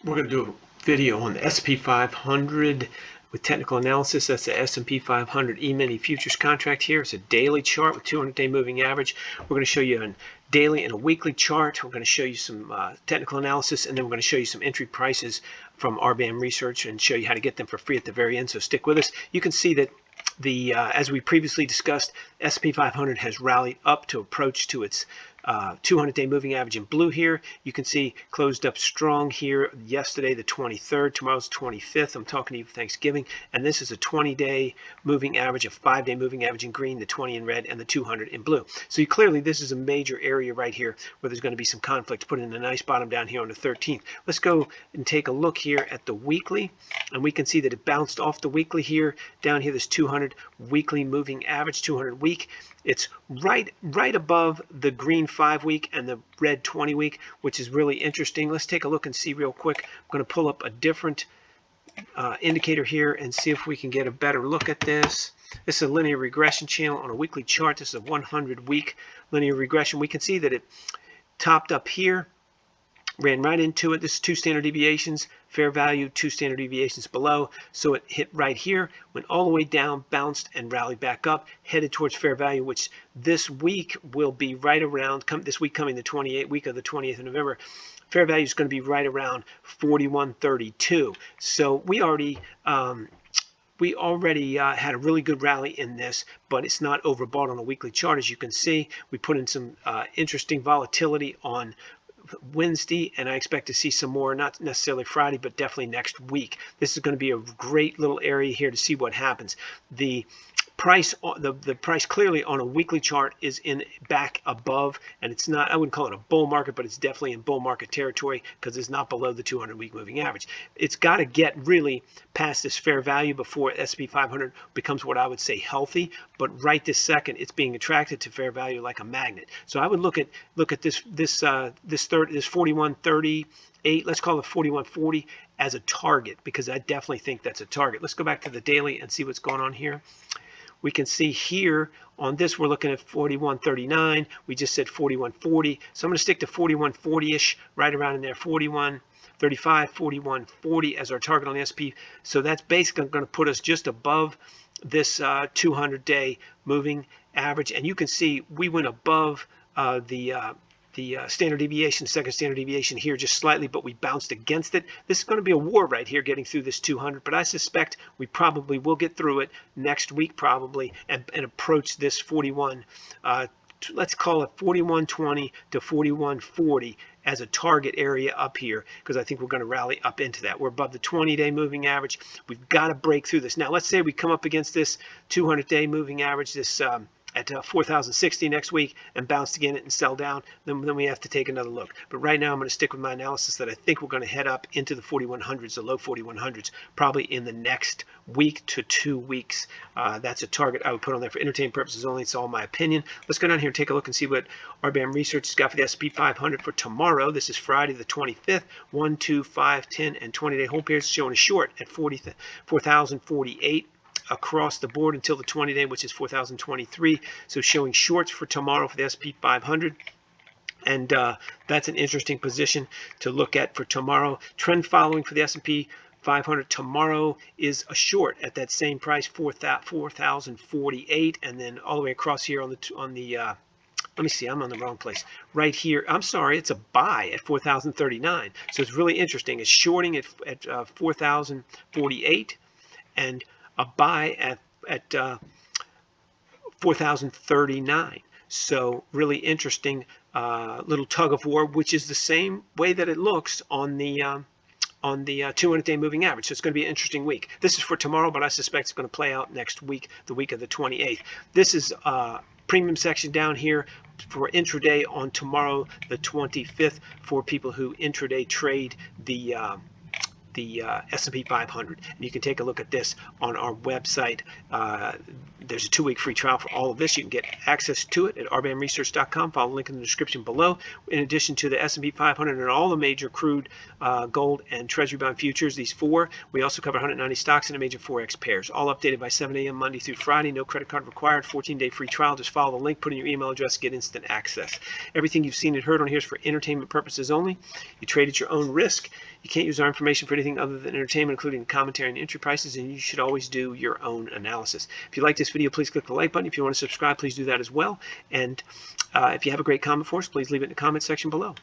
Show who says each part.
Speaker 1: We're going to do a video on the S&P 500 with technical analysis. That's the S&P 500 E-mini futures contract here. It's a daily chart with 200-day moving average. We're going to show you a daily and a weekly chart. We're going to show you some technical analysis, and then we're going to show you some entry prices from RBAM research and show you how to get them for free at the very end. So stick with us. You can see that as we previously discussed, S&P 500 has rallied up to approach to its 200-day moving average in blue here. You can see closed up strong here yesterday, the 23rd. Tomorrow's 25th. I'm talking to you for Thanksgiving. And this is a 20-day moving average, a 5-day moving average in green, the 20 in red, and the 200 in blue. So clearly this is a major area right here where there's going to be some conflict. Put in a nice bottom down here on the 13th. Let's go and take a look here at the weekly. And we can see that it bounced off the weekly here. Down here, this 200 weekly moving average, 200 week. It's right above the green 5-week and the red 20-week, which is really interesting. Let's take a look and see real quick. I'm going to pull up a different indicator here and see if we can get a better look at this. This is a linear regression channel on a weekly chart. This is a 100-week linear regression. We can see that it topped up here, ran right into it. This is 2 standard deviations, fair value, 2 standard deviations below. So it hit right here, went all the way down, bounced, and rallied back up, headed towards fair value, which this week will be right around, this week coming the 28th week of the 20th of November, fair value is going to be right around 41.32. So we already had a really good rally in this, but it's not overbought on a weekly chart. As you can see, we put in some interesting volatility on Wednesday, and I expect to see some more, not necessarily Friday, but definitely next week. This is going to be a great little area here to see what happens. The price clearly on a weekly chart is back above, and it's not, I wouldn't call it a bull market, but it's definitely in bull market territory because it's not below the 200-week moving average. It's got to get really past this fair value before S&P 500 becomes what I would say healthy, but right this second it's being attracted to fair value like a magnet. So I would look at this 41.38, let's call it 41.40 as a target, because I definitely think that's a target. Let's go back to the daily and see what's going on here. We can see here on this, we're looking at 41.39. We just said 41.40. So I'm going to stick to 41.40-ish, right around in there, 41.35, 41.40 as our target on the SP. So that's basically going to put us just above this 200-day moving average. And you can see we went above the standard deviation, second standard deviation here just slightly, but we bounced against it. This is going to be a war right here getting through this 200, but I suspect we probably will get through it next week probably and approach this 41, let's call it 41.20 to 41.40 as a target area up here, because I think we're going to rally up into that. We're above the 20-day moving average. We've got to break through this. Now, let's say we come up against this 200-day moving average, this at 4,060 next week, and bounce again and sell down, then we have to take another look. But right now I'm going to stick with my analysis that I think we're going to head up into the 4100s, the low 4100s, probably in the next week to 2 weeks. That's a target I would put on there for entertainment purposes only. It's all my opinion. Let's go down here and take a look and see what RBAM research has got for the S&P 500 for tomorrow. This is Friday the 25th. 1, 2, 5, 10, and 20-day hold pairs showing a short at 4,048. Across the board until the 20-day, which is 4,023. So showing shorts for tomorrow for the S&P 500. And that's an interesting position to look at for tomorrow. Trend following for the S&P 500 tomorrow is a short at that same price, 4,048, and then all the way across here on the let me see, I'm on the wrong place. Right here, I'm sorry, it's a buy at 4,039. So it's really interesting. It's shorting at 4,048 and a buy at 4,039. So really interesting little tug of war, which is the same way that it looks on the 200-day moving average. So it's going to be an interesting week. This is for tomorrow, but I suspect it's going to play out next week, the week of the 28th. This is premium section down here for intraday on tomorrow, the 25th, for people who intraday trade the the S&P 500. And you can take a look at this on our website. There's a 2-week free trial for all of this. You can get access to it at rbamresearch.com. Follow the link in the description below. In addition to the S&P 500 and all the major crude, gold, and treasury bond futures, these 4, we also cover 190 stocks and the major forex pairs, all updated by 7 a.m. Monday through Friday. No credit card required. 14-day free trial. Just follow the link, put in your email address, get instant access. Everything you've seen and heard on here is for entertainment purposes only. You trade at your own risk. You can't use our information for anything other than entertainment, including commentary and entry prices, and you should always do your own analysis. If you like this video, please click the like button. If you want to subscribe, please do that as well. And if you have a great comment for us, please leave it in the comment section below.